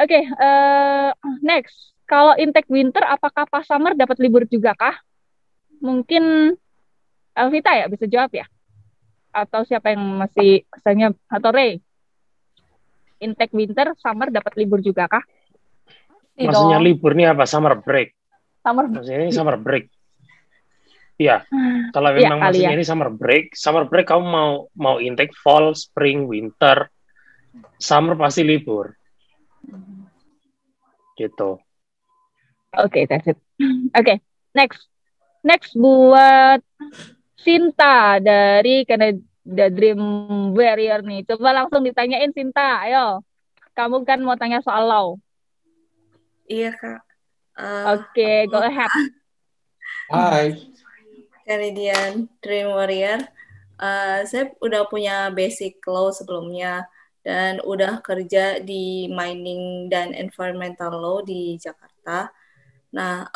Oke, next. Kalau intake winter, apakah pas summer dapat libur juga kah? Mungkin Elvita ya bisa jawab ya? Atau siapa yang masih misalnya atau Ray? Intake winter, summer dapat libur juga kah? Nih Maksudnya dong, libur ini apa? Summer break. summer. Maksudnya ini summer break. Iya. Kalau Iya memang kali ya. maksudnya ini summer break kamu mau mau intake fall, spring, winter, summer pasti libur gitu. Oke, that's it. Oke, next. Next buat Sinta dari Canada Dream Warrior nih. Coba langsung ditanyain Sinta, ayo. Kamu kan mau tanya soal law. Iya, Kak. Oke, go ahead. Hai. Canadian Dream Warrior. Saya udah punya basic law sebelumnya dan udah kerja di mining dan environmental law di Jakarta. Nah,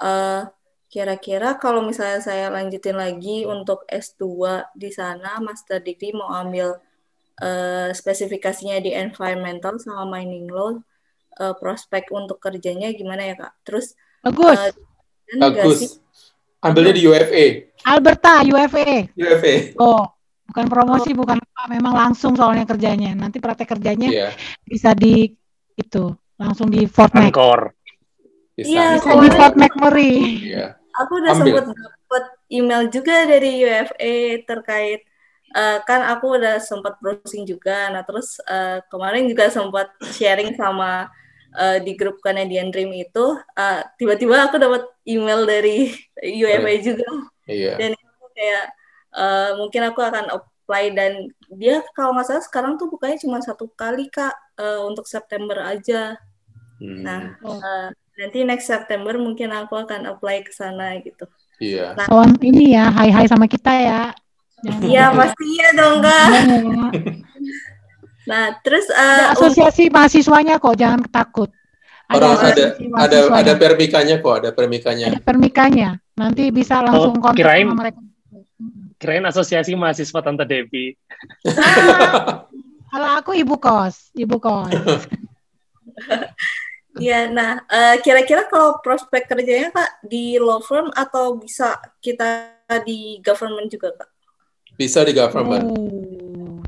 kira-kira kalau misalnya saya lanjutin lagi untuk S2 di sana, master degree mau ambil spesifikasinya di environmental sama mining law, prospek untuk kerjanya gimana ya, Kak? Terus, Bagus. nggak sih? Bagus. Ambilnya di UFA. Alberta, UFA. UFA. Oh, bukan promosi, bukan apa, memang langsung soalnya kerjanya. Nanti praktek kerjanya Iya. bisa di itu langsung di Fort Mac. Angkor. Iya, Bisa di Fort McMurray. Iya. Aku udah Ambil. sempat dapat email juga dari UFA terkait kan aku udah sempat browsing juga. Nah, terus kemarin juga sempat sharing sama di grup Canadian Dream itu tiba-tiba aku dapat email dari UFA juga. Iya. Dan itu kayak mungkin aku akan apply dan dia kalau nggak salah sekarang tuh bukanya cuma 1 kali, Kak, untuk September aja. Nah, nanti next September mungkin aku akan apply ke sana gitu. Iya. Nah, Soal ini ya, hai-hai sama kita ya. iya pasti iya dong, Kak. Nah, terus ada asosiasi mahasiswanya kok, jangan takut. Orang asosiasi ada mahasiswanya. permikanya kok, ada permikanya. Ada permikanya. Nanti bisa langsung kontak sama mereka. Kirain asosiasi mahasiswa Tante Devi. Kalau aku ibu kos. Iya, nah kira-kira kalau prospek kerjanya, Kak, di law firm atau bisa kita di government juga, Kak? Bisa di government.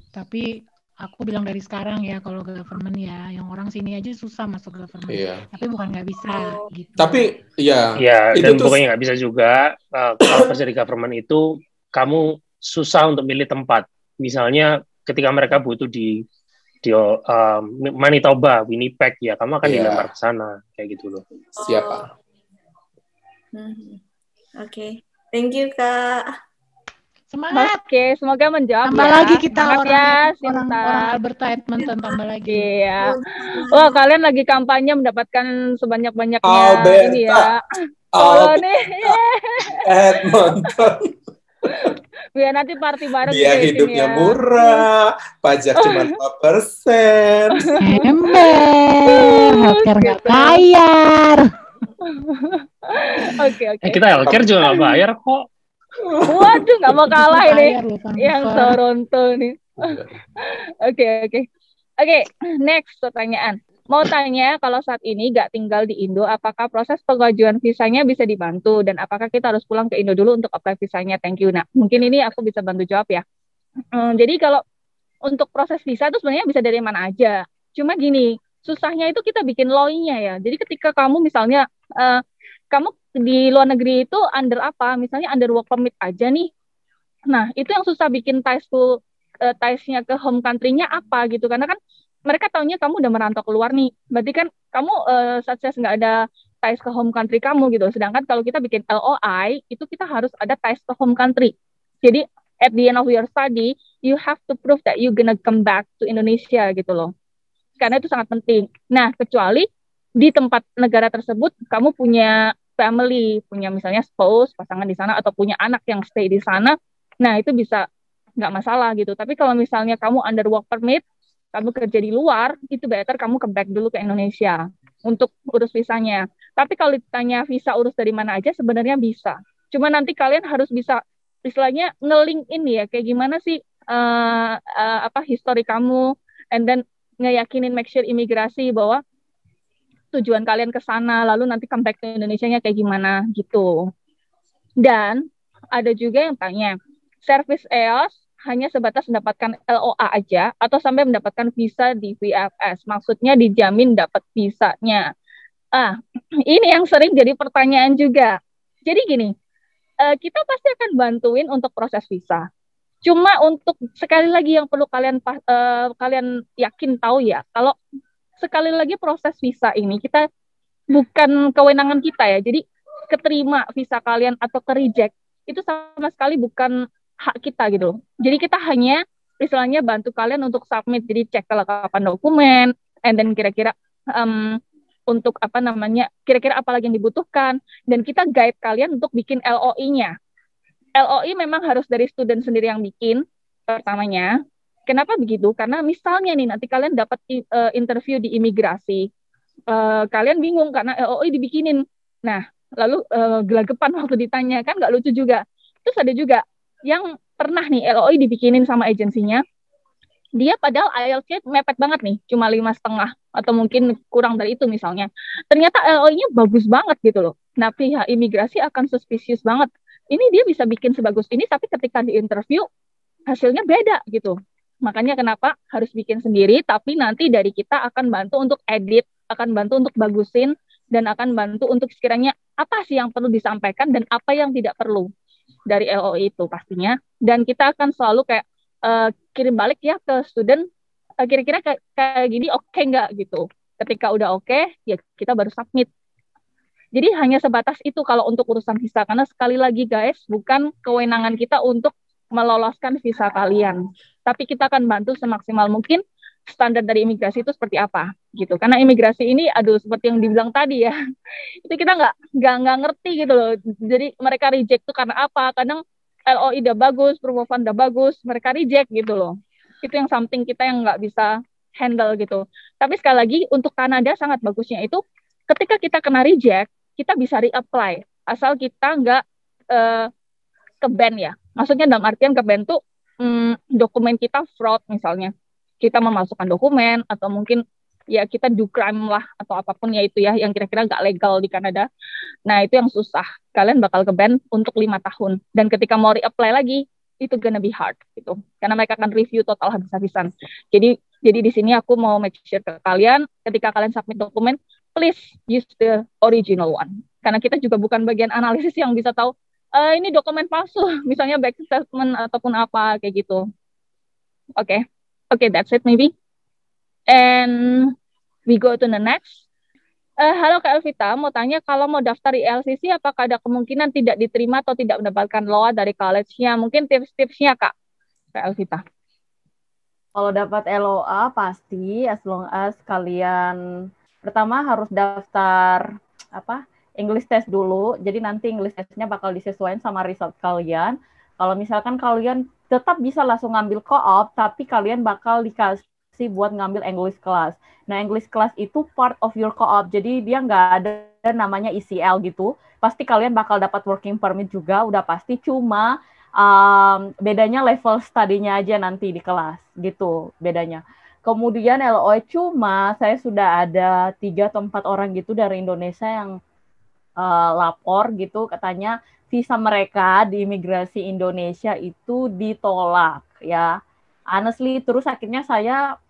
Tapi aku bilang dari sekarang ya, kalau government ya, yang orang sini aja susah masuk government. Iya. Tapi bukan nggak bisa gitu. Tapi ya, dan pokoknya nggak bisa juga kalau kerja di government itu kamu susah untuk milih tempat. Misalnya ketika mereka butuh di Manitoba, Winnipeg, ya kamu akan dilamar ke sana kayak gitu loh. Siapa? Oke. Thank you, Kak. Semangat. Oke, semoga menjawab tambah ya. lagi kita Semangat orang Alberta Edmonton tambah lagi. Iya. Wah, kalian lagi kampanye mendapatkan sebanyak-banyaknya Alberta. ini ya. Kalau nih Edmonton. Biar nanti party bareng Dia hidupnya murah, pajak cuma 5%. Ember, healthcare nggak bayar. Oke. Kita healthcare juga nggak bayar kok. Waduh, nggak mau kalah ini yang Toronto nih. Oke, next pertanyaan. Mau tanya, kalau saat ini nggak tinggal di Indo, apakah proses pengajuan visanya bisa dibantu dan apakah kita harus pulang ke Indo dulu untuk apply visanya? Thank you. Nah, mungkin ini aku bisa bantu jawab ya. Jadi kalau untuk proses visa itu sebenarnya bisa dari mana aja. Cuma gini, susahnya itu kita bikin law-nya ya. Jadi ketika kamu misalnya kamu di luar negeri itu under apa? Misalnya under work permit aja nih. Nah, itu yang susah bikin ties-nya ke home country-nya apa gitu. Karena kan mereka taunya kamu udah merantau keluar nih. Berarti kan kamu sukses nggak ada ties ke home country kamu gitu. Sedangkan kalau kita bikin LOI, itu kita harus ada ties ke home country. Jadi, at the end of your study, you have to prove that you gonna come back to Indonesia gitu loh. Karena itu sangat penting. Nah, kecuali di tempat negara tersebut, kamu punya family, punya misalnya spouse, pasangan di sana, atau punya anak yang stay di sana, nah itu bisa nggak masalah gitu. Tapi kalau misalnya kamu under work permit, kamu kerja di luar, itu better kamu come back dulu ke Indonesia untuk urus visanya. Tapi kalau ditanya visa urus dari mana aja, sebenarnya bisa. Cuma nanti kalian harus bisa, istilahnya nge-link in ya, kayak gimana sih history kamu, and then ngeyakinin make sure imigrasi bahwa tujuan kalian ke sana, lalu nanti comeback ke Indonesianya kayak gimana gitu. Dan ada juga yang tanya, service EOS hanya sebatas mendapatkan LOA aja atau sampai mendapatkan visa di VFS? Maksudnya dijamin dapat visanya. Ini yang sering jadi pertanyaan juga. Jadi gini, kita pasti akan bantuin untuk proses visa. Cuma untuk sekali lagi yang perlu kalian yakin tahu ya, kalau sekali lagi proses visa ini kita bukan kewenangan kita ya. Jadi keterima visa kalian atau ke reject itu sama sekali bukan hak kita gitu loh. Jadi kita hanya istilahnya bantu kalian untuk submit, jadi cek kelengkapan dokumen, and then kira-kira untuk kira-kira apa lagi yang dibutuhkan, dan kita guide kalian untuk bikin LOI-nya. LOI memang harus dari student sendiri yang bikin pertamanya. Kenapa begitu? Karena misalnya nih nanti kalian dapat interview di imigrasi, kalian bingung karena LOI dibikinin. Nah, lalu gelagapan waktu ditanya, kan nggak lucu juga. Terus ada juga yang pernah nih LOI dibikinin sama agensinya, dia padahal IELTS-nya mepet banget nih, cuma 5,5 atau mungkin kurang dari itu misalnya. Ternyata LOI-nya bagus banget gitu loh. Nah, pihak imigrasi akan suspicious banget. Ini dia bisa bikin sebagus ini, tapi ketika di interview hasilnya beda gitu. Makanya kenapa harus bikin sendiri, tapi nanti dari kita akan bantu untuk edit, akan bantu untuk bagusin, dan akan bantu untuk sekiranya apa sih yang perlu disampaikan dan apa yang tidak perlu dari LOI itu pastinya. Dan kita akan selalu kayak kirim balik ya ke student, kira-kira kayak gini oke nggak gitu. Ketika udah oke, ya kita baru submit. Jadi hanya sebatas itu kalau untuk urusan visa, karena sekali lagi guys, bukan kewenangan kita untuk meloloskan visa kalian. Tapi kita akan bantu semaksimal mungkin standar dari imigrasi itu seperti apa gitu. Karena imigrasi ini, seperti yang dibilang tadi ya, itu kita nggak ngerti gitu loh. Jadi mereka reject tuh karena apa? Kadang LOI udah bagus, proof of fund udah bagus, mereka reject gitu loh. Itu yang something kita yang nggak bisa handle gitu. Tapi sekali lagi untuk Kanada sangat bagusnya itu ketika kita kena reject, kita bisa reapply asal kita nggak ke ban ya. Maksudnya dalam artian ke ban tuh dokumen kita fraud misalnya. Kita memasukkan dokumen atau mungkin ya kita do crime lah atau apapun ya itu ya yang kira-kira nggak legal di Kanada. Nah itu yang susah. Kalian bakal ke ban untuk 5 tahun. Dan ketika mau reapply lagi, itu gonna be hard gitu. Karena mereka akan review total habis-habisan. Jadi di sini aku mau make sure ke kalian, ketika kalian submit dokumen, please use the original one. Karena kita juga bukan bagian analisis yang bisa tahu, ini dokumen palsu, misalnya back statement ataupun apa, kayak gitu. Oke, that's it maybe. And we go to the next. Halo Kak Elvita, mau tanya kalau mau daftar di LCC, apakah ada kemungkinan tidak diterima atau tidak mendapatkan LOA dari college-nya? Mungkin tips-tipsnya Kak Elvita. Kalau dapat LOA pasti, as long as kalian pertama harus daftar English test dulu. Jadi nanti English testnya bakal disesuaikan sama result kalian. Kalau misalkan kalian tetap bisa langsung ngambil co-op, tapi kalian bakal dikasih buat ngambil English class. Nah, English class itu part of your co-op. Jadi dia nggak ada namanya ECL gitu. Pasti kalian bakal dapat working permit juga, udah pasti. Cuma bedanya level studinya aja nanti di kelas gitu bedanya. Kemudian LOE cuma saya sudah ada 3 atau 4 orang gitu dari Indonesia yang lapor gitu katanya visa mereka di imigrasi Indonesia itu ditolak ya. Honestly terus akhirnya saya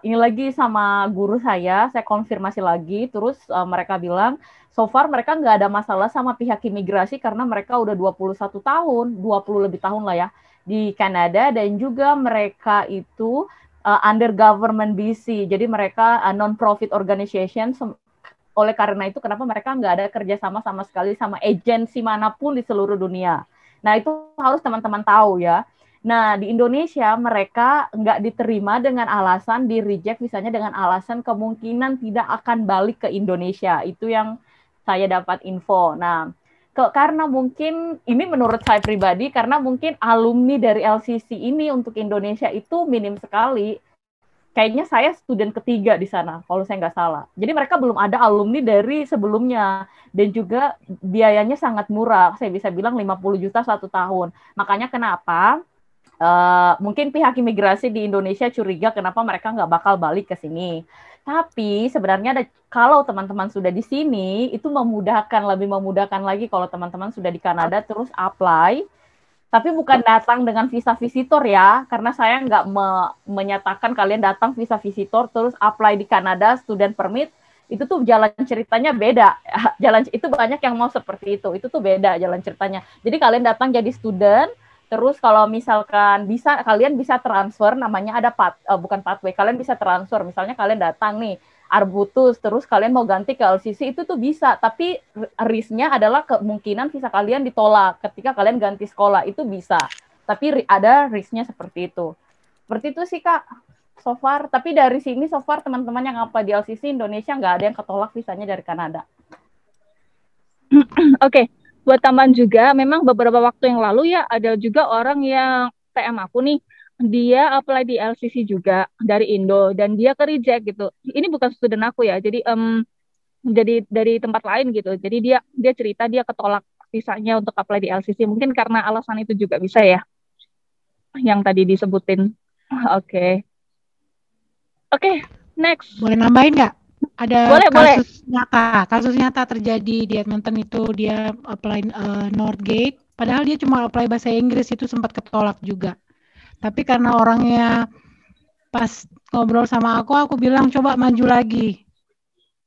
ini lagi sama guru saya konfirmasi lagi terus mereka bilang so far mereka nggak ada masalah sama pihak imigrasi karena mereka udah 21 tahun, 20 lebih tahun lah ya di Kanada dan juga mereka itu under government BC. Jadi mereka non-profit organization. Oleh karena itu kenapa mereka nggak ada kerjasama sama sekali sama agensi manapun di seluruh dunia. Nah itu harus teman-teman tahu ya. Nah di Indonesia mereka nggak diterima dengan alasan di reject misalnya dengan alasan kemungkinan tidak akan balik ke Indonesia. Itu yang saya dapat info. Nah, karena mungkin ini menurut saya pribadi, karena mungkin alumni dari LCC ini untuk Indonesia itu minim sekali. Kayaknya saya student ketiga di sana, kalau saya nggak salah. Jadi mereka belum ada alumni dari sebelumnya. Dan juga biayanya sangat murah. Saya bisa bilang 50 juta 1 tahun. Makanya kenapa mungkin pihak imigrasi di Indonesia curiga kenapa mereka nggak bakal balik ke sini. Tapi sebenarnya kalau teman-teman sudah di sini, itu lebih memudahkan lagi kalau teman-teman sudah di Kanada terus apply. Tapi bukan datang dengan visa visitor ya, karena saya nggak menyatakan kalian datang visa visitor terus apply di Kanada student permit. Itu tuh jalan ceritanya beda. Itu banyak yang mau seperti itu tuh beda jalan ceritanya. Jadi kalian datang jadi student, terus kalau misalkan kalian bisa transfer, namanya ada bukan pathway, kalian bisa transfer. Misalnya kalian datang nih Arbutus, terus kalian mau ganti ke LCC, itu tuh bisa. Tapi risk-nya adalah kemungkinan visa kalian ditolak ketika kalian ganti sekolah, itu bisa. Tapi ada risk-nya seperti itu. Seperti itu sih Kak, so far. Tapi dari sini so far teman-teman yang apply di LCC Indonesia nggak ada yang ketolak visanya dari Kanada. Oke. Buat tambahan juga, memang beberapa waktu yang lalu ya, ada juga orang yang TM aku nih, dia apply di LCC juga dari Indo, dan dia ke reject gitu. Ini bukan student aku ya, jadi dari tempat lain gitu. Jadi dia cerita dia ketolak visanya untuk apply di LCC. Mungkin karena alasan itu juga bisa ya, yang tadi disebutin. Oke. Next. Boleh nambahin nggak? Ada Boleh. kasus nyata terjadi di Edmonton itu, dia apply Northgate, padahal dia cuma apply bahasa Inggris, itu sempat ketolak juga. Tapi karena orangnya pas ngobrol sama aku bilang coba maju lagi.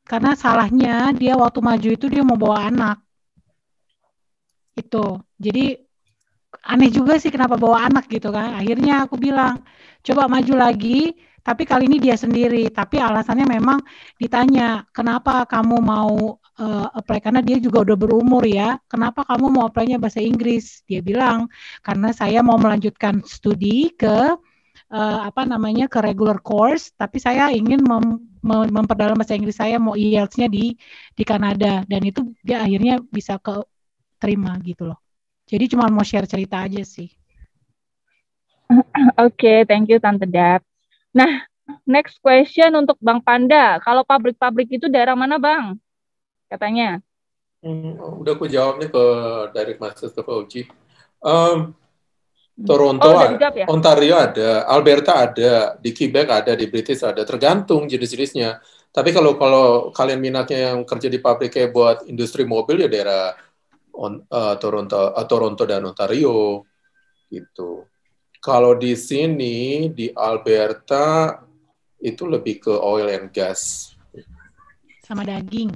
Karena salahnya dia waktu maju itu dia mau bawa anak. Itu. Jadi aneh juga sih kenapa bawa anak gitu kan. Akhirnya aku bilang coba maju lagi. Tapi kali ini dia sendiri, tapi alasannya memang ditanya, kenapa kamu mau apply, karena dia juga udah berumur ya, kenapa kamu mau apply-nya bahasa Inggris? Dia bilang, karena saya mau melanjutkan studi ke ke regular course, tapi saya ingin memperdalam bahasa Inggris saya, mau IELTS-nya di Kanada, dan itu dia akhirnya bisa terima gitu loh. Jadi cuma mau share cerita aja sih. Oke, thank you Tante Dap. Nah, next question untuk Bang Panda. Kalau pabrik-pabrik itu daerah mana, Bang? Katanya. Udah aku jawabnya dari Master ke Fauji. Toronto ada, ya? Ontario ada, Alberta ada, di Quebec ada, di British ada. Tergantung jenis-jenisnya. Tapi kalau kalian minatnya yang kerja di pabrik kayak buat industri mobil ya daerah Toronto dan Ontario gitu. Kalau di sini, di Alberta, itu lebih ke oil and gas. Sama daging.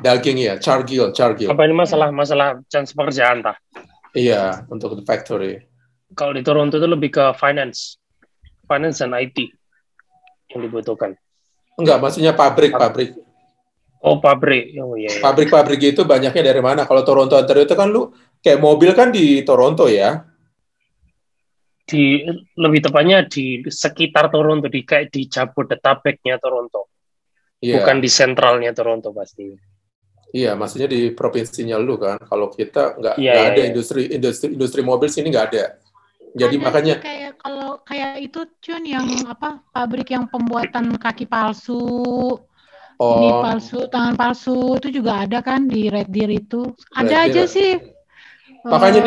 Daging ya, Cargill. Apa ini masalah chance pekerjaan, Pak? Iya, untuk the factory. Kalau di Toronto itu lebih ke finance dan IT yang dibutuhkan. Enggak, maksudnya pabrik. Oh, pabrik. Oh, iya. Pabrik itu banyaknya dari mana? Kalau Toronto, Ontario itu kan kayak mobil kan di Toronto ya? Lebih tepatnya di sekitar Toronto, kayak di Jabodetabeknya Toronto, bukan di sentralnya Toronto pasti. Iya, maksudnya di provinsinya lu kan. Kalau kita nggak ada industri mobil sini nggak ada. Jadi ada makanya kayak itu Cun yang pabrik yang pembuatan kaki palsu, ini palsu, tangan palsu itu juga ada kan di Red Deer itu. Ada aja sih. Makanya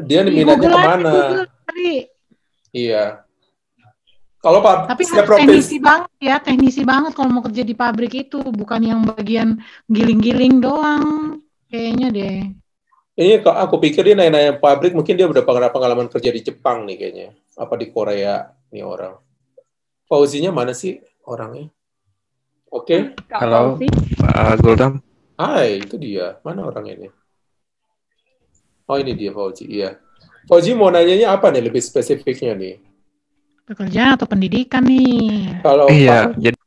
dia minatnya kemana? Iya. Kalau tapi harus teknisi banget kalau mau kerja di pabrik itu, bukan yang bagian giling-giling doang kayaknya deh. Ini aku pikir dia nanya pabrik, mungkin dia udah pengalaman kerja di Jepang nih kayaknya, apa di Korea nih orang. Fauzinya mana sih orangnya? Oke. Halo, Pak Guldam. Hai, itu dia. Mana orang ini? Oh, ini dia Fauzi. Iya. Fauzi mau nanyanya apa nih lebih spesifiknya nih? Pekerjaan atau pendidikan nih? Jadi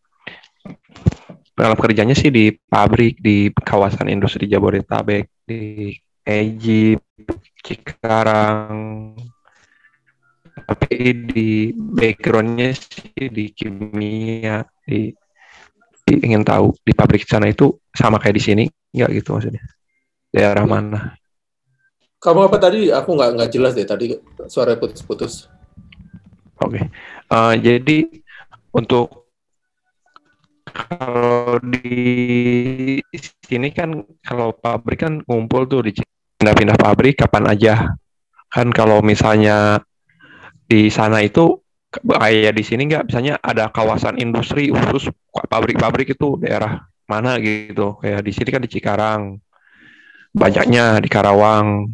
kerjanya sih di pabrik di kawasan industri Jabodetabek, di Egypt, Cikarang. Tapi di background-nya sih di kimia, ingin tahu di pabrik sana itu sama kayak di sini nggak gitu maksudnya? Daerah mana? Kamu apa tadi? Aku nggak jelas deh tadi, suara putus-putus. Oke. Jadi untuk kalau di sini kan kalau pabrik kan ngumpul tuh pindah-pindah pabrik kapan aja. Kan kalau misalnya di sana itu kayak di sini nggak, misalnya ada kawasan industri khusus pabrik-pabrik itu daerah mana gitu. Kayak di sini kan di Cikarang, banyaknya di Karawang.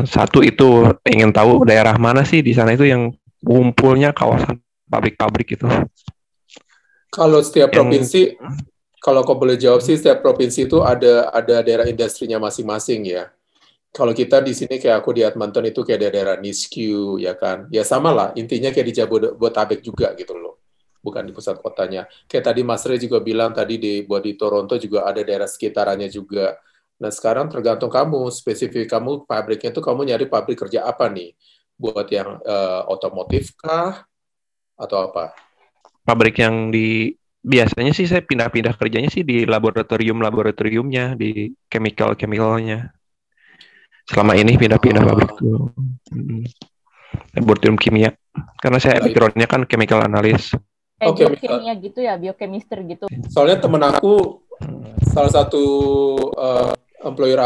Satu itu ingin tahu daerah mana sih di sana itu yang kumpulnya kawasan pabrik-pabrik itu. Kalau setiap provinsi, kalau kau boleh jawab sih, setiap provinsi itu ada daerah industrinya masing-masing ya. Kalau kita di sini kayak aku di Edmonton itu kayak daerah Nisku ya kan. Ya sama lah, intinya kayak di Jabodetabek juga gitu loh. Bukan di pusat kotanya. Kayak tadi Mas Ray juga bilang tadi buat di Toronto juga ada daerah sekitarannya juga. Nah sekarang tergantung kamu, spesifik kamu pabriknya itu kamu nyari pabrik kerja apa nih? Buat yang otomotif kah? Atau apa? Pabrik yang biasanya sih saya pindah-pindah kerjanya sih di laboratoriumnya, di chemicalnya. Selama ini pindah-pindah pabrik tuh. Laboratorium kimia. Karena saya background-nya kan chemical analyst. Biokimia gitu ya, biokemister gitu. Soalnya temen aku, salah satu employee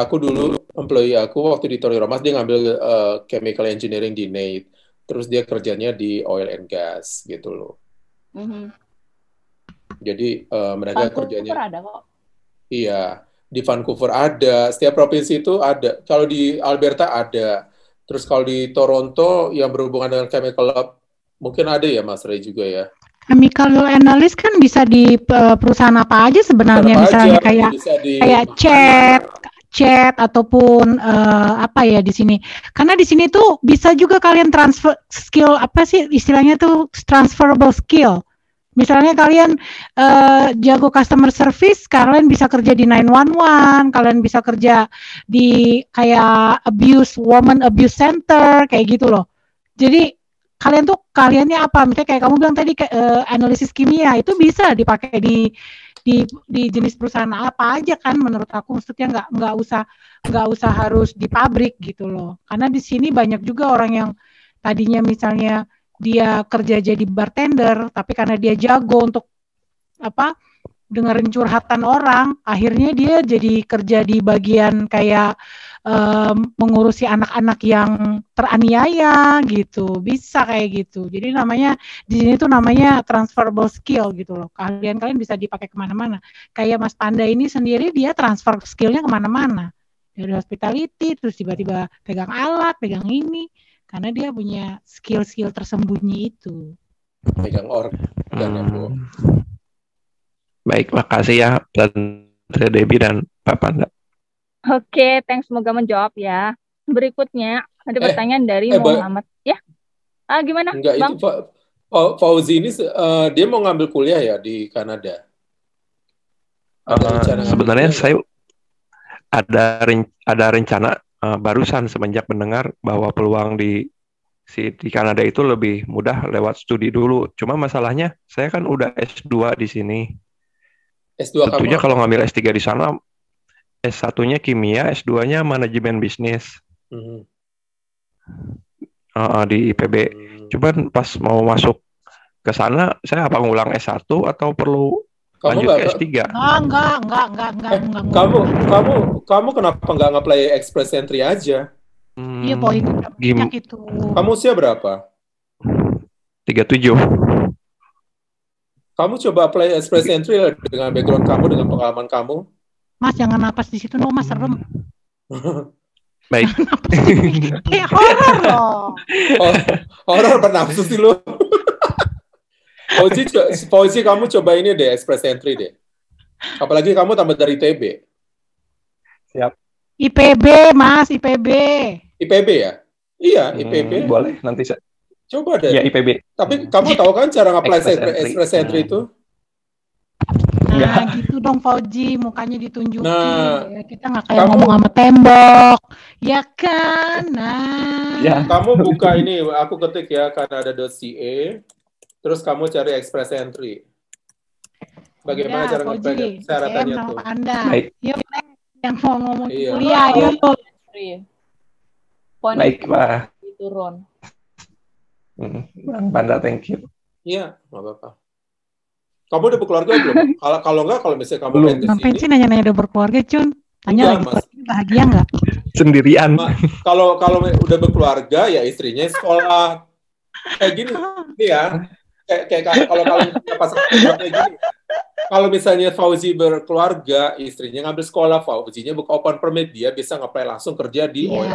aku waktu di Tony Romas, dia ngambil chemical engineering di NAIT. Terus dia kerjanya di oil and gas gitu loh. Jadi mereka kerjanya. Vancouver ada kok. Iya. Di Vancouver ada, setiap provinsi itu ada. Kalau di Alberta ada. Terus kalau di Toronto yang berhubungan dengan chemical lab, mungkin ada ya Mas Ray juga ya. Chemical analyst kan bisa di perusahaan apa aja sebenarnya, misalnya kayak chat ataupun apa ya di sini. Karena di sini tuh bisa juga kalian transfer skill, apa sih istilahnya tuh, transferable skill. Misalnya kalian jago customer service, kalian bisa kerja di 911, kalian bisa kerja di kayak woman abuse center, kayak gitu loh. Jadi kaliannya apa? Misalnya kayak kamu bilang tadi analisis kimia, itu bisa dipakai di jenis perusahaan apa aja kan, menurut aku. Maksudnya nggak usah harus di pabrik gitu loh. Karena di sini banyak juga orang yang tadinya misalnya dia kerja jadi bartender, tapi karena dia jago untuk dengerin curhatan orang, akhirnya dia jadi kerja di bagian kayak mengurusi anak-anak yang teraniaya gitu, bisa kayak gitu. Jadi di sini tuh namanya transferable skill gitu loh. Kalian bisa dipakai kemana-mana. Kayak Mas Panda ini sendiri, dia transfer skillnya kemana-mana. Dari hospitality, terus tiba-tiba pegang alat, pegang ini. Karena dia punya skill-skill tersembunyi itu. Pegang organ. Baik, makasih ya Tante Debbie dan Pak Panda. Oke, thanks, semoga menjawab ya. Berikutnya ada pertanyaan dari Muhammad. Ya, gimana? Enggak, Bang? itu Fauzi ini dia mau ngambil kuliah ya di Kanada. Sebenarnya saya ada rencana barusan semenjak mendengar bahwa peluang di Kanada itu lebih mudah lewat studi dulu. Cuma masalahnya saya kan udah S2 di sini. S2 tentunya kalau ngambil S3 di sana, S1-nya kimia, S2-nya manajemen bisnis. Di IPB. Cuman pas mau masuk ke sana, saya apa ngulang S1 atau perlu lanjut ke S3? Enggak. Kamu kenapa nggak nge-apply Express Entry aja? Iya, poin banyak itu. Kamu usia berapa? 37. Kamu coba apply Express Entry dengan background kamu, dengan pengalaman kamu. Mas, jangan napas di situ, Mas, serem. Baik. Kayak horor loh. Horor bernafsu sih lu. Fauzi, kamu coba ini deh, Express Entry deh. Apalagi kamu tambah dari ITB. Siap. IPB, Mas, IPB. IPB ya? Iya, IPB. Boleh, nanti saya. Coba deh. Ya, IPB. Tapi kamu tahu kan cara nge-apply Express Entry itu? Nah, gitu dong Fauzi, mukanya ditunjukin. Nah, kita nggak kayak ngomong sama tembok, ya kan? Nah, ya. Kamu buka ini, aku ketik ya Canada.ca, terus kamu cari Express Entry. Bagaimana cara nge-apply syaratannya tuh? Baik. Yuk, yang mau ngomong kuliah, yuk. Baik, Pak. Turun. Bang Panda, thank you. Iya, nggak apa-apa. Kamu udah berkeluarga belum? Kalau enggak, kalau misalnya kamu main ke ngapain sih nanya-nanya udah berkeluarga, Cun? Tanya enggak, lagi, bahagia nggak? Sendirian. Kalau udah berkeluarga, ya istrinya sekolah. kayak gini ya. Kayak kalau pasangan kayak gini. Kalau misalnya Fauzi berkeluarga, istrinya ngambil sekolah, Fauzinya buka open permit, dia bisa ngapain langsung kerja di oil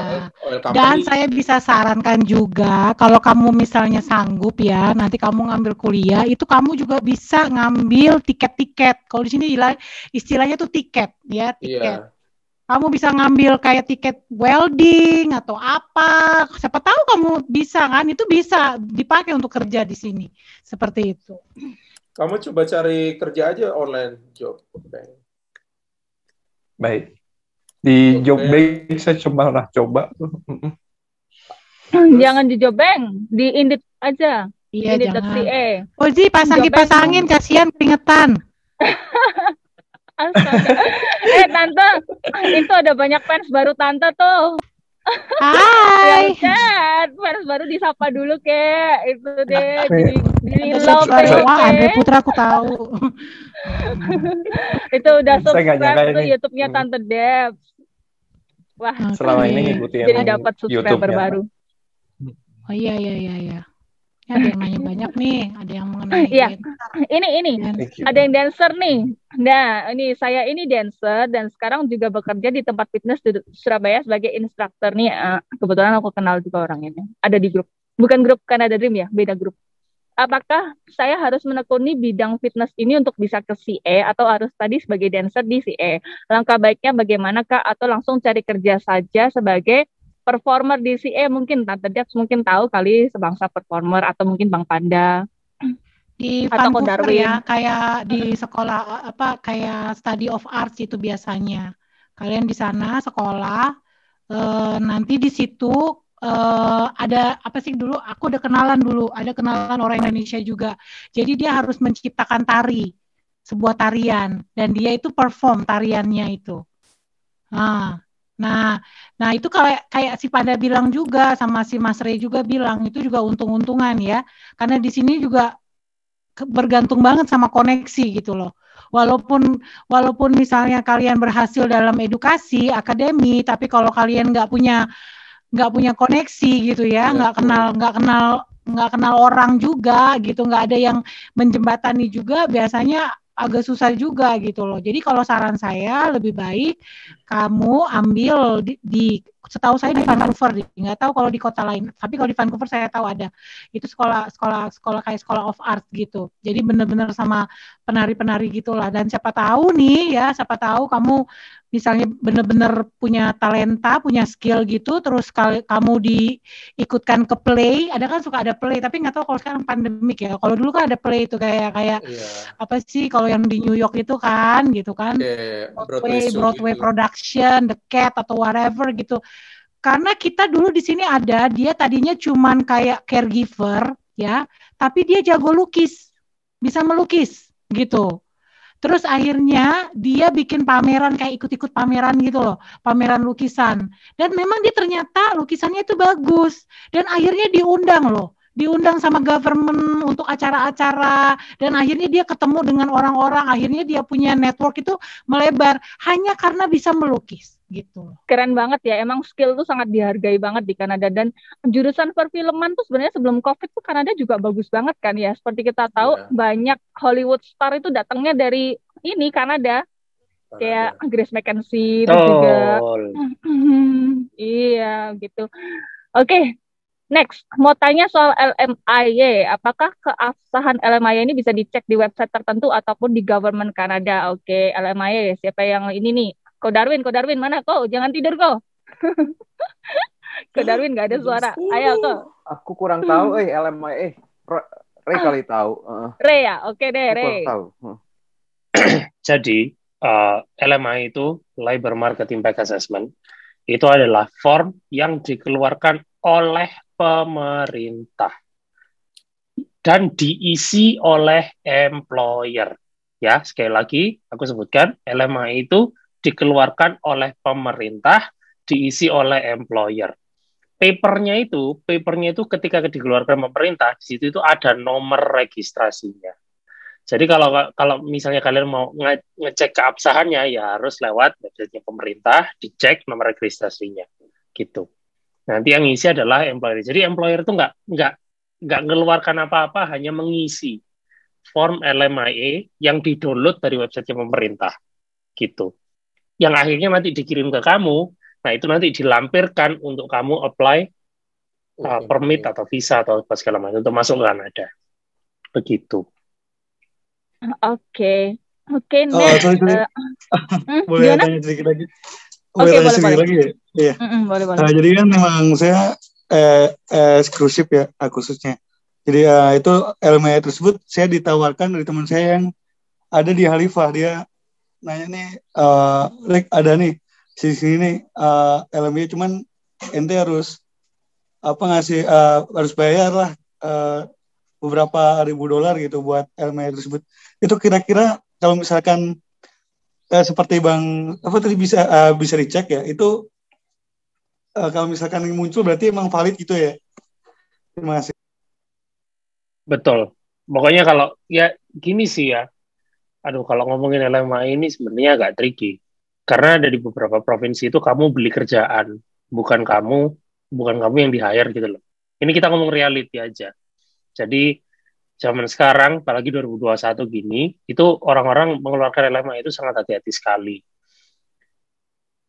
company. Dan saya bisa sarankan juga, kalau kamu misalnya sanggup ya, nanti kamu ngambil kuliah, itu kamu juga bisa ngambil tiket-tiket. Kalau di sini istilahnya tuh tiket, ya tiket. Kamu bisa ngambil kayak tiket welding atau apa, siapa tahu kamu bisa kan, itu bisa dipakai untuk kerja di sini, seperti itu. Kamu coba cari kerja aja online job bank. Baik. Di job bank saya coba. Jangan di job bank, di Indeed aja. Iya, Indeed.ca. Oji, pasangin kasihan keringetan. Astaga. Tante, itu ada banyak fans baru tante tuh. Hai. Chat, fans baru disapa dulu kek. Itu deh, jadi love. Wah, Andre Putra aku tahu. Itu udah subscribe ke YouTube-nya Tante Debs. Wah, selama ini ngikutin jadi dapat subscriber baru. Oh iya. Ada yang nanya banyak nih, ada yang mengenai ini ada yang dancer nih. Nah, saya ini dancer dan sekarang juga bekerja di tempat fitness di Surabaya sebagai instruktur nih. Kebetulan aku kenal juga orang ini. Ada di grup. Bukan grup Canada Dream ya, beda grup. Apakah saya harus menekuni bidang fitness ini untuk bisa ke CA atau harus tadi sebagai dancer di CA? Langkah baiknya bagaimana Kak? Atau langsung cari kerja saja sebagai performer di CA? Mungkin Tante Debs mungkin tahu kali sebangsa performer atau mungkin Bang Panda di atau Vancouver ya, kayak di sekolah kayak study of arts itu biasanya kalian di sana sekolah, nanti di situ ada apa sih, dulu aku ada kenalan orang Indonesia juga, jadi dia harus menciptakan sebuah tarian dan dia itu perform tariannya itu. Nah itu kayak si Panda bilang juga, sama si Mas Ray juga bilang, itu juga untung-untungan ya, karena di sini juga bergantung banget sama koneksi gitu loh. Walaupun misalnya kalian berhasil dalam edukasi akademi, tapi kalau kalian nggak punya koneksi gitu ya, nggak kenal orang juga gitu, nggak ada yang menjembatani juga, biasanya agak susah juga gitu loh. Jadi kalau saran saya lebih baik kamu ambil di setahu saya di Vancouver, nggak tahu kalau di kota lain, tapi kalau di Vancouver saya tahu ada itu sekolah kayak sekolah of art gitu. Jadi benar-benar sama penari-penari gitulah. Dan siapa tahu kamu misalnya benar-benar punya talenta, punya skill gitu, terus kamu diikutkan ke play, suka ada play, tapi nggak tahu kalau sekarang pandemik ya. Kalau dulu kan ada play itu kayak apa sih kalau yang di New York itu kan gitu kan, Broadway production, The Cat atau whatever gitu. Karena kita dulu di sini dia tadinya cuman kayak caregiver ya, tapi dia jago lukis, bisa melukis gitu. Terus akhirnya dia bikin pameran, kayak ikut-ikut pameran gitu loh, pameran lukisan. Dan memang dia ternyata lukisannya itu bagus. Dan akhirnya diundang sama government untuk acara-acara. Dan akhirnya dia ketemu dengan orang-orang, akhirnya dia punya network itu melebar hanya karena bisa melukis gitu. Keren banget ya, emang skill tuh sangat dihargai banget di Kanada. Dan jurusan perfilman tuh sebenarnya sebelum COVID tuh Kanada juga bagus banget kan ya. Seperti kita tahu banyak Hollywood star itu datangnya dari Kanada. Kayak Grace McKenzie itu juga. Iya gitu. Oke. Next, mau tanya soal LMIA. Apakah keabsahan LMIA ini bisa dicek di website tertentu ataupun di government Kanada? Oke, LMIA. Siapa yang ini nih? Ko Darwin, mana kok? Jangan tidur kok. Ko Darwin nggak ada suara. Ayo kok. Aku kurang tahu, LMIA. Ray kali tahu. Ray ya, oke deh Ray. Tahu. Jadi LMIA itu Labor Market Impact Assessment. Itu adalah form yang dikeluarkan oleh pemerintah dan diisi oleh employer. Ya, sekali lagi aku sebutkan, LMIA itu dikeluarkan oleh pemerintah, diisi oleh employer. Papernya itu ketika dikeluarkan pemerintah, di situ itu ada nomor registrasinya. Jadi kalau misalnya kalian mau ngecek keabsahannya, ya harus lewat website pemerintah, dicek nomor registrasinya, gitu. Nanti yang isi adalah employer. Jadi employer itu nggak nggak ngeluarkan apa-apa, hanya mengisi form LMIA yang di-download dari website pemerintah gitu. Yang akhirnya nanti dikirim ke kamu, nah itu nanti dilampirkan untuk kamu apply permit atau visa atau apa segala macam untuk masuk ke Kanada. Begitu. Oke, next. Sorry. Boleh Gimana? tanya sedikit lagi? Oke, boleh. lagi ya? Iya. Boleh. Jadi kan memang saya cruise ship ya khususnya. Jadi itu LMIA tersebut saya ditawarkan dari teman saya yang ada di Halifax. Dia nanya nih, ada nih sini nih LMIA, cuman ente harus ngasih harus bayar lah beberapa $1,000 gitu buat LMIA tersebut. Itu kira-kira kalau misalkan seperti Bang tadi bisa dicek ya, itu kalau misalkan muncul berarti emang valid gitu ya. Terima kasih. Betul. Pokoknya kalau ya gini sih ya. Aduh, kalau ngomongin LMIA ini sebenarnya agak tricky. Karena ada di beberapa provinsi itu kamu beli kerjaan, bukan kamu yang di-hire gitu loh. Ini kita ngomong reality aja. Jadi zaman sekarang, apalagi 2021 gini, itu orang-orang mengeluarkan LMIA itu sangat hati-hati sekali.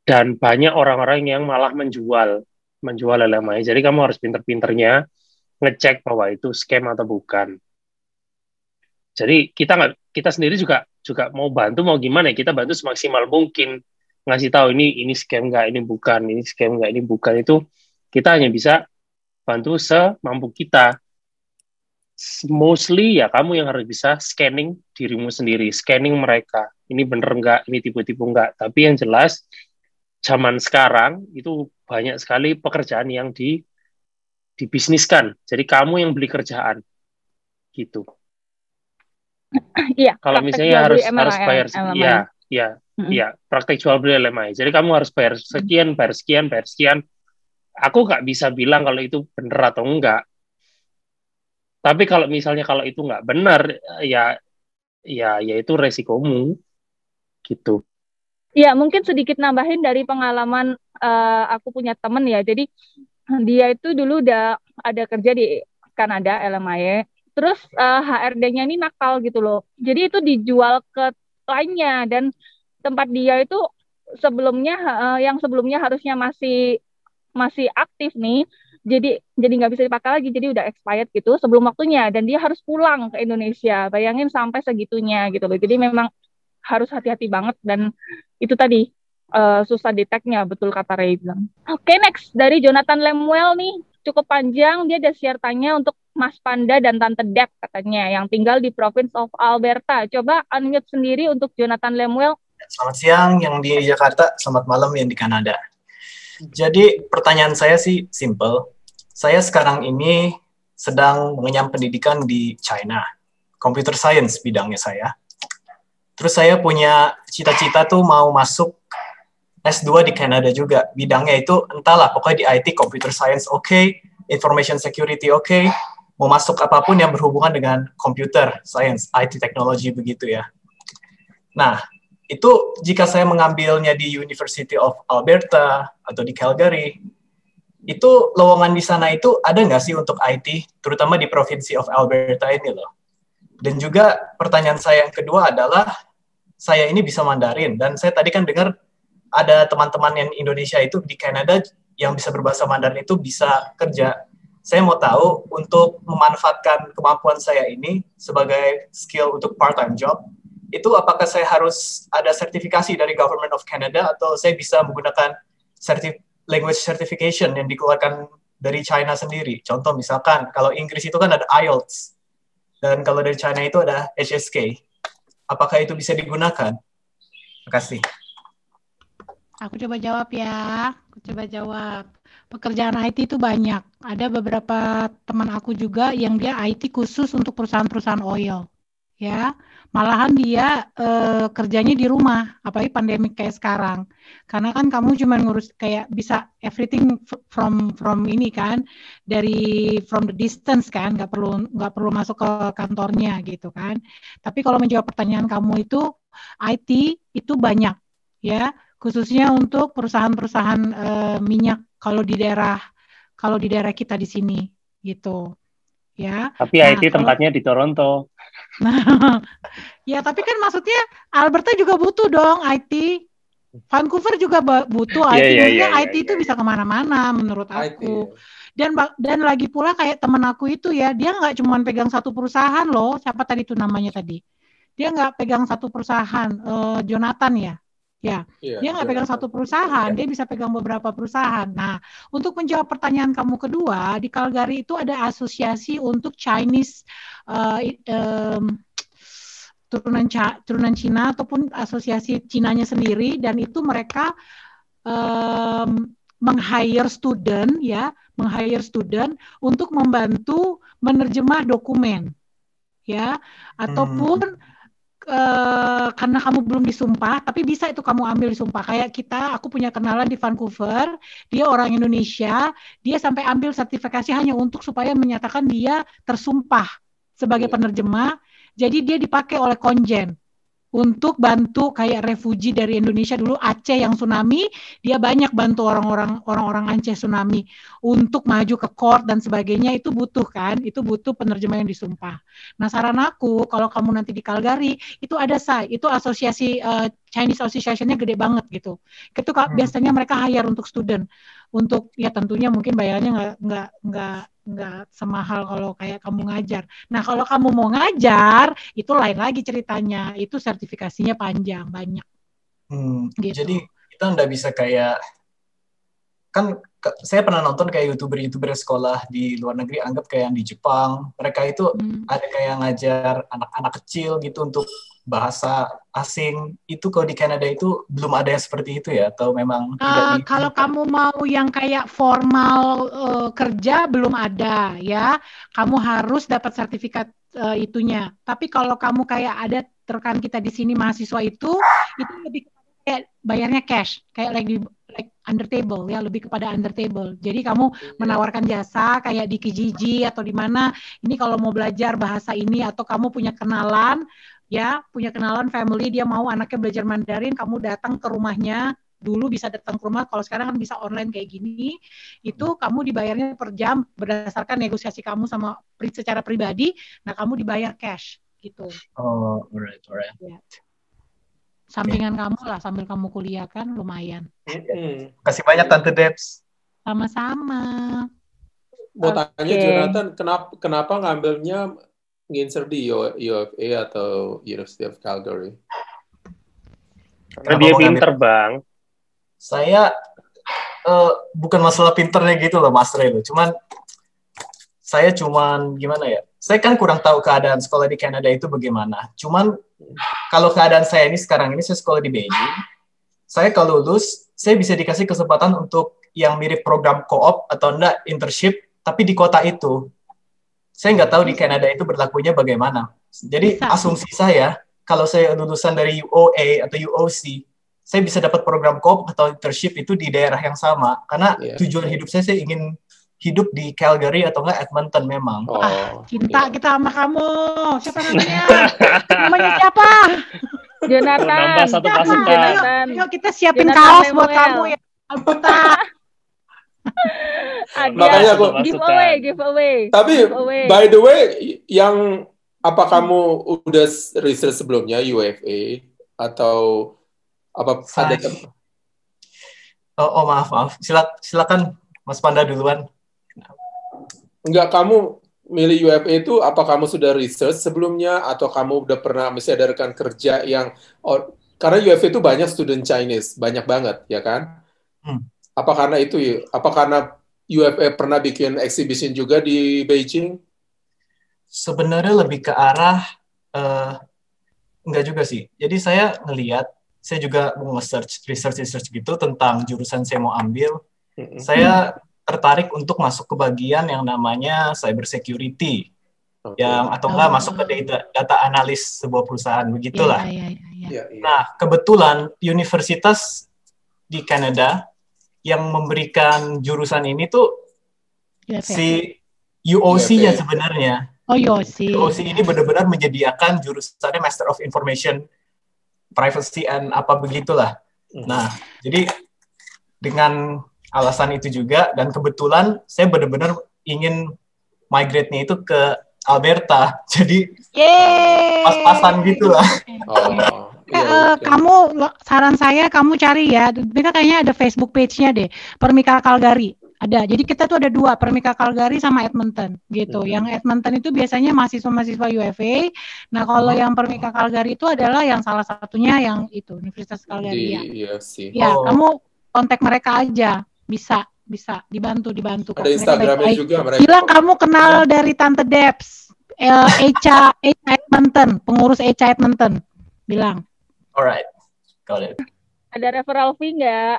Dan banyak orang-orang yang malah menjual LMIA. Jadi kamu harus pinter-pinternya ngecek bahwa itu scam atau bukan. Jadi kita sendiri juga mau bantu, mau gimana ya, kita bantu semaksimal mungkin, ngasih tahu ini scam nggak, ini bukan, ini scam nggak, ini bukan. Itu kita hanya bisa bantu semampu kita. Mostly ya kamu yang harus bisa scanning dirimu sendiri, scanning mereka, ini bener nggak, ini tipu-tipu nggak. Tapi yang jelas zaman sekarang itu banyak sekali pekerjaan yang dibisniskan. Jadi kamu yang beli kerjaan gitu. Iya. Kalau misalnya harus bayar, praktek jual beli LMIA. Jadi kamu harus bayar sekian. Aku nggak bisa bilang kalau itu benar atau enggak. Tapi kalau misalnya itu nggak benar, ya itu resikomu gitu. Ya, mungkin sedikit nambahin dari pengalaman aku punya temen ya. Jadi dia itu dulu udah ada kerja di Kanada LMIA. Terus HRD-nya ini nakal gitu loh. Jadi itu dijual ke lainnya, dan tempat dia itu yang sebelumnya harusnya masih aktif nih. Jadi nggak bisa dipakai lagi, jadi udah expired gitu sebelum waktunya, dan dia harus pulang ke Indonesia. Bayangin sampai segitunya gitu loh. Jadi memang harus hati-hati banget, dan itu tadi susah deteknya, betul kata Ray bilang. Oke, next dari Jonathan Lemuel nih, cukup panjang. Dia ada share tanya untuk Mas Panda dan Tante Deb katanya, yang tinggal di Province of Alberta. Coba unmute sendiri untuk Jonathan Lemuel. Selamat siang yang di Jakarta, selamat malam yang di Kanada. Jadi pertanyaan saya sih simple. Saya sekarang ini sedang mengenyam pendidikan di China, computer science bidangnya saya. Terus saya punya cita-cita tuh mau masuk S2 di Kanada juga. Bidangnya itu entahlah, pokoknya di IT, computer science oke, information security oke, mau masuk apapun yang berhubungan dengan computer science, IT technology begitu ya. Nah, itu jika saya mengambilnya di University of Alberta atau di Calgary, itu lowongan di sana itu ada nggak sih untuk IT, terutama di Provinsi of Alberta ini loh. Dan juga pertanyaan saya yang kedua adalah, saya ini bisa Mandarin, dan saya tadi kan dengar ada teman-teman yang Indonesia itu di Kanada yang bisa berbahasa Mandarin itu bisa kerja. Saya mau tahu untuk memanfaatkan kemampuan saya ini sebagai skill untuk part-time job, itu apakah saya harus ada sertifikasi dari Government of Canada atau saya bisa menggunakan language certification yang dikeluarkan dari China sendiri. Contoh misalkan, kalau Inggris itu kan ada IELTS, dan kalau dari China itu ada HSK. Apakah itu bisa digunakan? Terima kasih. Aku coba jawab ya. Pekerjaan IT itu banyak. Ada beberapa teman aku juga yang dia IT khusus untuk perusahaan-perusahaan oil. Ya, malahan dia kerjanya di rumah, apalagi pandemik kayak sekarang. Karena kan kamu cuma ngurus kayak bisa everything from ini kan, from the distance kan, nggak perlu masuk ke kantornya gitu kan. Tapi kalau menjawab pertanyaan kamu itu, IT itu banyak ya, khususnya untuk perusahaan-perusahaan minyak kalau di daerah kita di sini gitu. ya. Tapi Nah, IT tempatnya di Toronto. Nah, ya tapi kan maksudnya Alberta juga butuh dong IT. Vancouver juga butuh Iya, IT. iya, Maksudnya iya, IT iya, itu iya. bisa kemana-mana menurut IT. aku. Dan lagi pula kayak temen aku itu ya, dia nggak cuma pegang satu perusahaan loh. Siapa tadi itu namanya tadi? Dia nggak pegang satu perusahaan. Jonathan ya. Ya, Iya, dia nggak pegang Jonathan. satu perusahaan, dia bisa pegang beberapa perusahaan. Nah, untuk menjawab pertanyaan kamu kedua, di Calgary itu ada asosiasi untuk Chinese turunan Cina ataupun asosiasi Cinanya sendiri, dan itu mereka meng-hire student untuk membantu menerjemah dokumen, ya, ataupun karena kamu belum disumpah, tapi bisa itu kamu ambil disumpah. Kayak aku punya kenalan di Vancouver, dia orang Indonesia, dia sampai ambil sertifikasi hanya untuk supaya menyatakan dia tersumpah sebagai penerjemah. Jadi dia dipakai oleh konjen untuk bantu kayak refugi dari Indonesia dulu Aceh yang tsunami, dia banyak bantu orang-orang Aceh tsunami untuk maju ke court dan sebagainya. Itu butuh penerjemah yang disumpah. Nah, saran aku kalau kamu nanti di Calgary itu ada itu asosiasi Chinese Association-nya gede banget gitu. Itu biasanya mereka hire untuk student, untuk ya tentunya mungkin bayarannya nggak semahal kalau kayak kamu ngajar. Nah, kalau kamu mau ngajar itu lain lagi ceritanya, itu sertifikasinya panjang banyak. Gitu. Jadi kita nggak bisa kayak, kan saya pernah nonton kayak youtuber sekolah di luar negeri, anggap kayak yang di Jepang, mereka itu ada kayak ngajar anak-anak kecil gitu untuk bahasa asing. Itu kalau di Kanada itu belum ada yang seperti itu ya, atau memang tidak? Kalau kamu mau yang kayak formal kerja belum ada ya, kamu harus dapat sertifikat itunya. Tapi kalau kamu kayak ada rekan kita di sini mahasiswa itu lebih kayak bayarnya cash, kayak like under table ya, lebih kepada under table. Jadi kamu menawarkan jasa kayak di Kijiji atau di mana, ini kalau mau belajar bahasa ini, atau kamu punya kenalan family, dia mau anaknya belajar Mandarin, kamu datang ke rumahnya. Dulu bisa datang ke rumah, kalau sekarang kan bisa online kayak gini. Itu kamu dibayarnya per jam berdasarkan negosiasi kamu sama secara pribadi. Nah, kamu dibayar cash gitu. Oh, alright. Ya. Sampingan kamu lah sambil kamu kuliah kan lumayan. Kasih banyak Tante Debs. Sama-sama. Mau tanya Jonathan, kenapa ngambilnya ngincer di UFA atau University of Calgary? Karena dia pinter, Bang. Saya bukan masalah pinternya gitu loh, Mas Rey. Cuman gimana ya? Saya kan kurang tahu keadaan sekolah di Kanada itu bagaimana. Cuman kalau keadaan saya ini sekarang ini, saya sekolah di Beijing. Saya kalau lulus, saya bisa dikasih kesempatan untuk yang mirip program co-op atau enggak internship, tapi di kota itu. Saya nggak tahu di Kanada itu berlakunya bagaimana. Jadi asumsi saya, kalau saya lulusan dari UOA atau UOC, saya bisa dapat program co-op atau internship itu di daerah yang sama. Karena tujuan hidup saya ingin hidup di Calgary atau enggak Edmonton memang. Cinta kita sama kamu. Siapa namanya? Namanya siapa? Jonathan. Nambah satu pasukan. Ayo kita siapin kaos buat kamu ya. Alputa. Makanya aku giveaway. Tapi by the way, apa kamu udah research sebelumnya UFA atau apa ada? Maaf. Silakan Mas Panda duluan. Enggak, kamu milih UFA itu apa kamu sudah research sebelumnya atau kamu udah pernah misalnya ada rekan kerja yang karena UFA itu banyak student Chinese, banyak banget ya kan? Apa karena itu ya? Apa karena UFA pernah bikin exhibition juga di Beijing? Sebenarnya lebih ke arah enggak juga sih. Jadi saya juga mau research gitu tentang jurusan saya mau ambil. Saya tertarik untuk masuk ke bagian yang namanya cyber security, atau enggak masuk ke data analis sebuah perusahaan, begitulah. Nah, kebetulan universitas di Kanada yang memberikan jurusan ini tuh si UOC-nya sebenarnya. UOC ini benar-benar menyediakan jurusannya Master of Information Privacy and apa begitulah. Nah, jadi dengan alasan itu juga, dan kebetulan saya benar-benar ingin migrate-nya itu ke Alberta. Jadi Yeay. pas-pasan gitu lah. Oh, iya, oke. Saran saya kamu cari ya, kita kayaknya ada Facebook page-nya deh, Permika Calgary. Ada. Jadi kita tuh ada 2, Permika Calgary sama Edmonton gitu. Yang Edmonton itu biasanya mahasiswa-mahasiswa UFA. Nah, kalau yang Permika Calgary itu adalah yang salah satunya yang itu Universitas Calgary ya. Iya sih. Ya, kamu kontak mereka aja. Bisa dibantu kok. Ada Instagramnya juga mereka. Bilang kamu kenal dari Tante Debs, Echa Edmonton, pengurus Echa Edmonton. Bilang. Alright, got it. Ada referral fee nggak?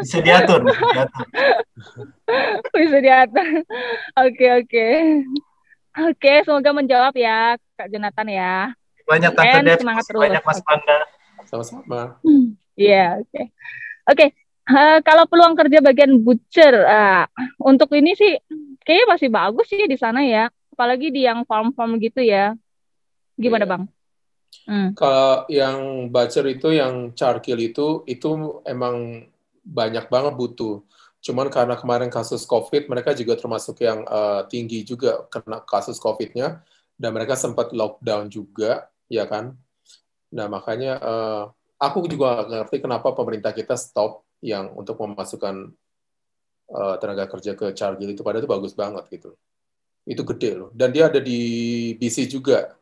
Bisa diatur. Bisa diatur. Oke, semoga menjawab ya Kak Jonathan ya. Banyak Tante Debs, semangat terus. banyak Mas Panda. Sama-sama. Iya, oke. Kalau peluang kerja bagian butcher, untuk ini sih kayaknya masih bagus sih di sana ya. Apalagi di yang farm-farm gitu ya. Gimana Bang? Kalau yang butcher itu, yang charkill itu emang banyak banget butuh. Cuman karena kemarin kasus COVID, mereka juga termasuk yang tinggi juga kena kasus COVID-nya, dan mereka sempat lockdown juga, ya kan? Nah, makanya aku juga ngerti kenapa pemerintah kita stop yang untuk memasukkan tenaga kerja ke charkill itu, padahal itu bagus banget gitu. Itu gede loh. Dan dia ada di BC juga,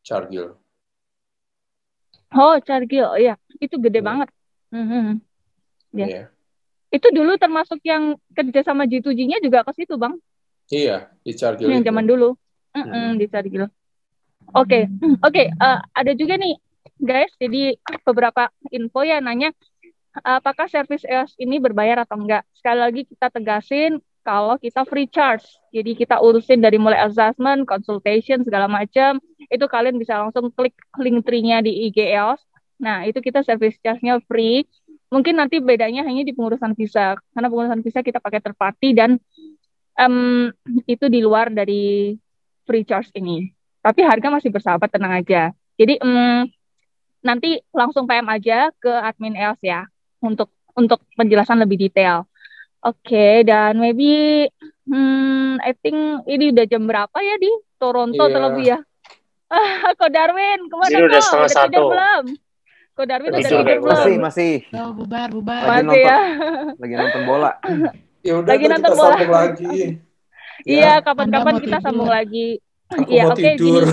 charkill. Oh, charkill, iya, itu gede banget. Ya. Yeah. Itu dulu termasuk yang kerja sama G2G-nya juga ke situ, Bang. Iya, di charkill yang itu. zaman dulu. Di charkill. Oke, ada juga nih, guys. Jadi beberapa info ya nanya apakah service EOS ini berbayar atau enggak. Sekali lagi kita tegasin kalau kita free charge. Jadi kita urusin dari mulai assessment, consultation, segala macam. Itu kalian bisa langsung klik link tree-nya di IG EOS. Nah, itu kita service charge-nya free. Mungkin nanti bedanya hanya di pengurusan visa. Karena pengurusan visa kita pakai third party dan itu di luar dari free charge ini. Tapi harga masih bersahabat, tenang aja. Jadi nanti langsung PM aja ke admin EOS ya untuk penjelasan lebih detail. Oke, dan maybe I think ini udah jam berapa ya di Toronto terlebih ya? Ko Darwin, kemana kok? Udah tidur belum? Ko Darwin udah tidur belum? Masih. Oh, bubar. Masih ya. Lagi nonton bola. Ya udah, lagi nonton bola. Sambung lagi. Iya, kapan-kapan kita sambung lagi. Aku mau tidur.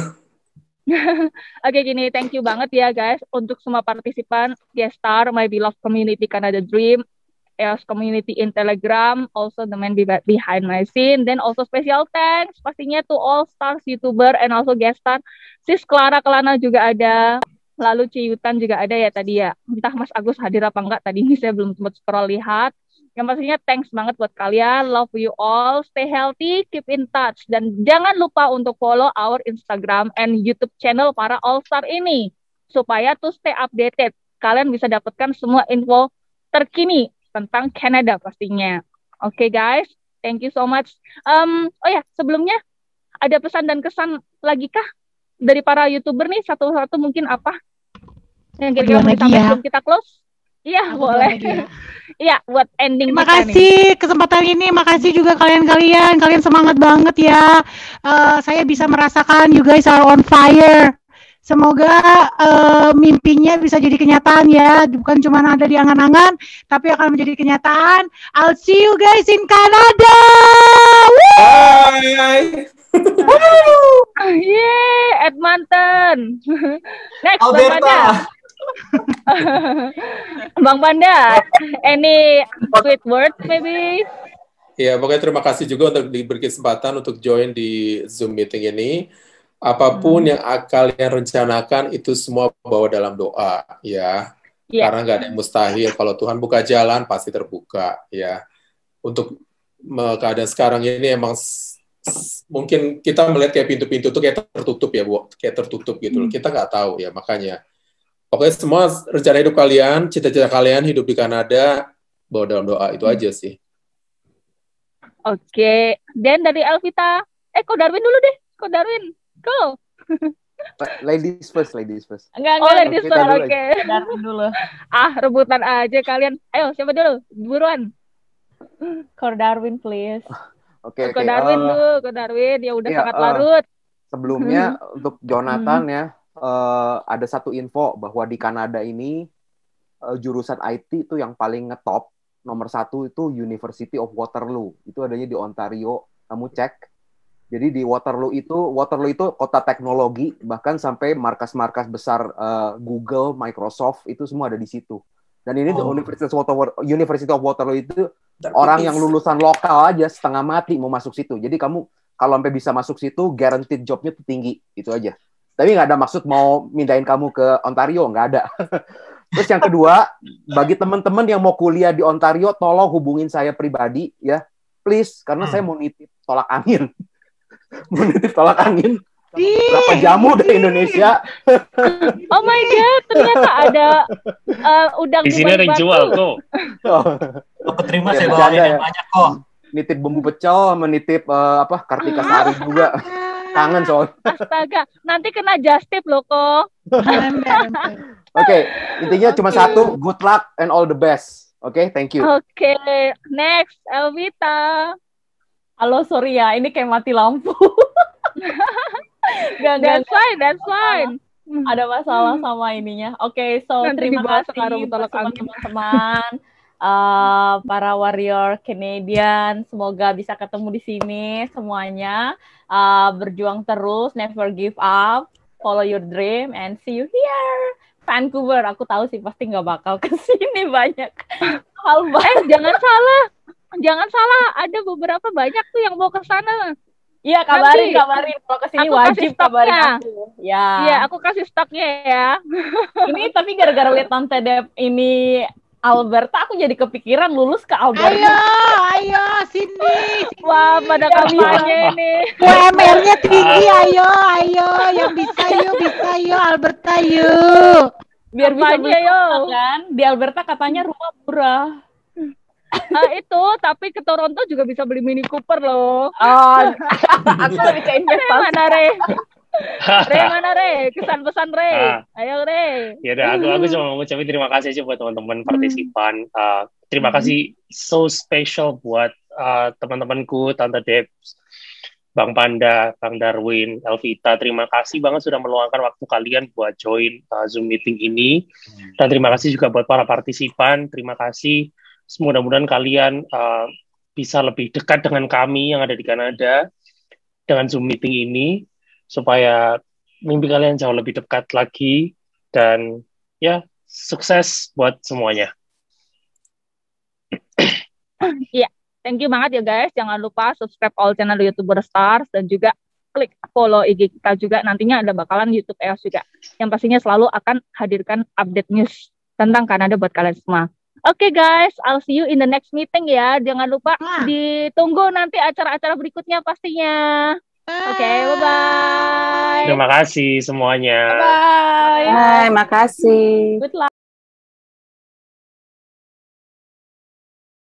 Oke, gini, thank you banget ya guys untuk semua partisipan, guest star, My Beloved Community Canada Dream, EOS Community in Telegram, also the man behind my scene, then also special thanks pastinya to all stars YouTuber and also guest star. Sis Clara Kelana juga ada, lalu Ciyutan juga ada ya tadi ya. Entah Mas Agus hadir apa enggak, tadi ini saya belum sempat scroll lihat. Yang pastinya thanks banget buat kalian, love you all, stay healthy, keep in touch, dan jangan lupa untuk follow our Instagram and YouTube channel para All Star ini, supaya to stay updated, kalian bisa dapatkan semua info terkini tentang Canada pastinya. Oke guys, thank you so much. Oh ya, sebelumnya ada pesan dan kesan lagi kah dari para YouTuber nih, satu-satu mungkin apa yang kira-kira mau disampaikan sebelum kita close? Iya, boleh. Iya, buat ending. Terima kasih kesempatan ini. Makasih juga kalian semangat banget ya. Saya bisa merasakan you guys are on fire. Semoga mimpinya bisa jadi kenyataan ya. Bukan cuma ada di angan-angan, tapi akan menjadi kenyataan. I'll see you guys in Canada. Bye. Yeah, Edmonton. Next, Alberta. Bang Panda, any sweet words maybe? Ya, pokoknya terima kasih juga untuk diberi kesempatan untuk join di Zoom meeting ini. Apapun yang kalian rencanakan itu semua bawa dalam doa, ya. Karena nggak ada yang mustahil. Kalau Tuhan buka jalan pasti terbuka, ya. Untuk keadaan sekarang ini emang mungkin kita melihat kayak pintu-pintu itu kayak tertutup ya, Bu. Kayak tertutup gitu loh. Kita nggak tahu ya, makanya. Pokoknya semua rencana hidup kalian, cita-cita kalian hidup di Kanada, bawa dalam doa, itu aja sih. Oke, dan dari Elvita, Ko Darwin dulu deh, Ko Darwin, go. Ladies first. Enggak, ladies first, oke. Darwin dulu. Rebutan aja kalian. Ayo, siapa dulu? Buruan. Ko Darwin, please. Oke, Ko Darwin dulu, Ko Darwin. Ya udah Iya, sangat larut. sebelumnya untuk Jonathan ya, ada satu info bahwa di Kanada ini jurusan IT itu yang paling ngetop nomor 1 itu University of Waterloo. Itu adanya di Ontario. Kamu cek. Jadi di Waterloo itu kota teknologi, bahkan sampai markas-markas besar Google, Microsoft itu semua ada di situ. Dan ini University of Waterloo itu orang yang lulusan lokal aja setengah mati mau masuk situ. Jadi kamu kalau sampai bisa masuk situ, guaranteed job-nya tuh tinggi, itu aja. Tapi nggak ada maksud mau mindahin kamu ke Ontario, nggak ada. Terus yang kedua, bagi teman-teman yang mau kuliah di Ontario, tolong hubungin saya pribadi ya, please, karena saya mau nitip tolak angin. Mau nitip tolak angin. Berapa jamu dari Indonesia? Oh my god, ternyata ada udang Di sini ada yang jual kok. Aku terima, saya bawain yang banyak kok. Nitip bumbu pecel, menitip Kartika Sari juga. Kangen soalnya. Astaga, nanti kena just tip loh kok. Oke, intinya cuma satu, good luck and all the best. Oke, thank you. Oke, next, Elvita. Halo, sorry ya, ini kayak mati lampu. That's fine. Ada masalah sama ininya. Oke, so Nanti terima dibahas kasih sekarang buat tolak semua angin. teman-teman, para warrior Canadian. Semoga bisa ketemu di sini semuanya. Berjuang terus, never give up, follow your dream, and see you here. Vancouver, aku tahu sih pasti nggak bakal kesini banyak hal banyak. Jangan salah, ada beberapa banyak tuh yang mau ke sana. Iya, kabarin kalau kesini wajib kabarin aku. Ya. Iya, aku kasih stoknya ya. Ini tapi gara-gara lihat Tante Deb ini Alberta, aku jadi kepikiran lulus ke Alberta. Ayo, sini. Wah, pada kampanye ini. UMR-nya tinggi, ayo, yang bisa yuk, Alberta yuk. Biar bisa Kampanye, beli yo. rumah kan. Di Alberta katanya rumah murah. Itu, tapi ke Toronto juga bisa beli Mini Cooper loh. Aku lebih ke investasi. Mana Re? Kesan-pesan Re. Ayo Re. Ya udah, aku cuma mau ucapin terima kasih aja buat teman-teman partisipan. Terima kasih so special buat teman-temanku, Tante Debs, Bang Panda, Bang Darwin, Elvita. Terima kasih banget sudah meluangkan waktu kalian buat join Zoom meeting ini. Dan terima kasih juga buat para partisipan. Terima kasih. Mudah-mudahan kalian bisa lebih dekat dengan kami yang ada di Kanada dengan Zoom meeting ini, supaya mimpi kalian jauh lebih dekat lagi, dan ya, sukses buat semuanya. Iya, thank you banget ya guys. Jangan lupa subscribe all channel YouTuber Stars, dan juga klik follow IG kita juga. Nantinya ada bakalan YouTube EOS juga, yang pastinya selalu akan hadirkan update news tentang Kanada buat kalian semua. Oke guys, I'll see you in the next meeting ya. Jangan lupa ditunggu nanti acara-acara berikutnya pastinya. Oke, bye-bye. Terima kasih semuanya. Bye. Bye, makasih. Good luck.